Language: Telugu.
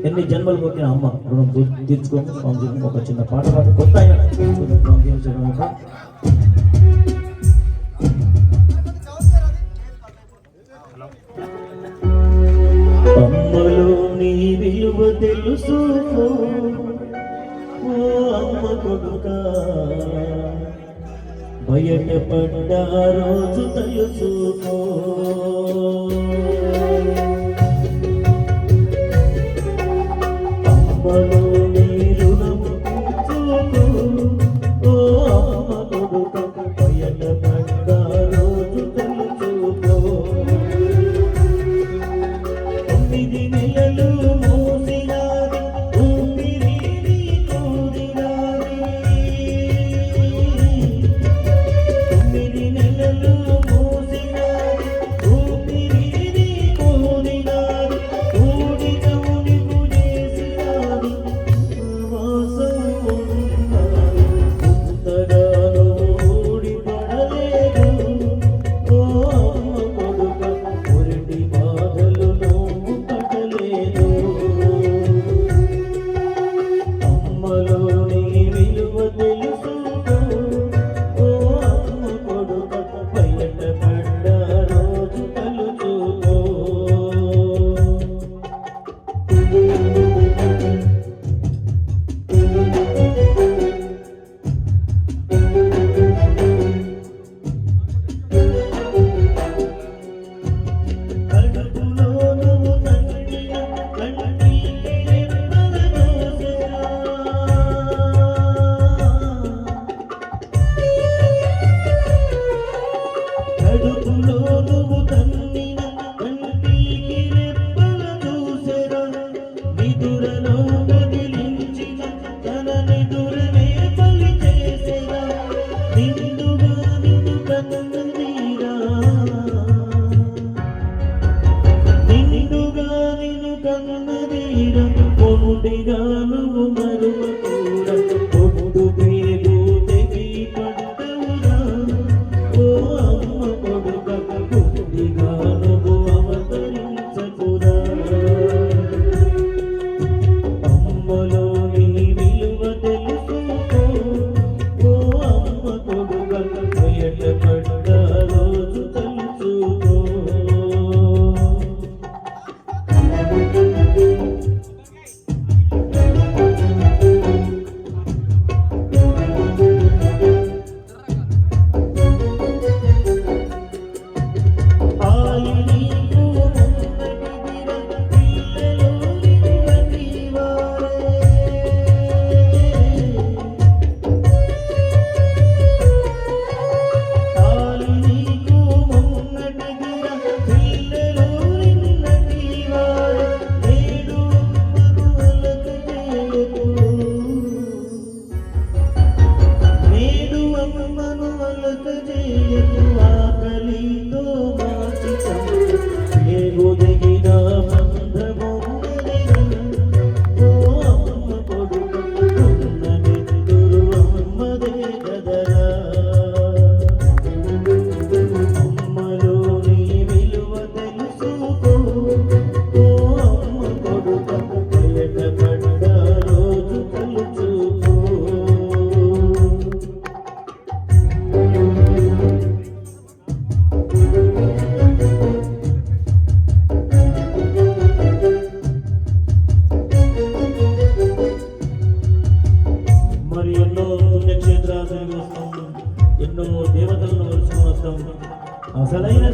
ఎన్ని జన్మలు కొట్టిన అమ్మ రుణం తీర్చుకోండి. స్వామి ఒక చిన్న పాట పాడి కొత్త అమ్మలో నీ విలువ తెలుసు ఓ అమ్మ కొడుక, బయటపడ్డ రోజు తెలుసుకో. అమ్మలో నీ రుణము తీర్చుకో ఓ అమ్మ కొడుక, బయటపడ్డ రోజు తెలుసుకో. 9 నెలలు మోసినాది ఊపిరిని కోరినాది, 9 నెలలు మోసినాది ఊపిరిని కోరినాది, ఊడినవుని చేసినాది వాసం ఉన్నది, ఉత్తరాలు ఊడిపడలేదు ఓ అమ్మ కొడుక, పొరిటి బాధలు నువ్వు పడలేదు. అమ్మలో నీ విలువ తెలుసుకో ఓ అమ్మ కొడుక, బయటపడ్డ రోజు తెలుసుకో. కడుపులో నువ్వు తండ్రిన కంటికి రెప్పల దోసెరా, కడుపులో నువ్వు తండ్రిన కంటికి రెప్పల దోసెరా, నిదురలో కదిలించిన తన నిదురనే బలి చేసెరా, నిండుగా నిన్ను కన్నీరా, నిన్నుగా నిన్ను కన్నదీర, పొడిగా నువ్వు మరువకూడ, పొట్టు పేరు తెగి పడ్డవురా ఓ అమ్మ కొడుక, పొడిగా నువ్వు అవతరించకురా. అమ్మలో నీ విలువ తెలుసుకో ఓ అమ్మ కొడుక, బయటపడ్డ రోజు తెలుసుకో. ఆయి నీకు ఉన్నదిరా పిల్లలు నిన్నటి వారే, ఆయి నీకు ఉన్నదిరా పిల్లలు నిన్నటి వారే, నేడు అమ్మను అలక చేయకు, నేడు అమ్మను అలక చేయకు, ఆకలితో మాచితం ఎగుదిగిన బంధమున్నదిరా ఓ అమ్మ కొడుక, ఉన్నదెందురు అమ్మదే గదరా. అమ్మలో నీ విలువ తెలుసుకో ఓ అమ్మ కొడుక, బయటపడ్డ రోజు తెలుసుకో. మరి ఎన్నో పుణ్యక్షేత్రాలు వస్తాం, ఎన్నో దేవతలను వరుసుకొని వస్తాం. అసలైన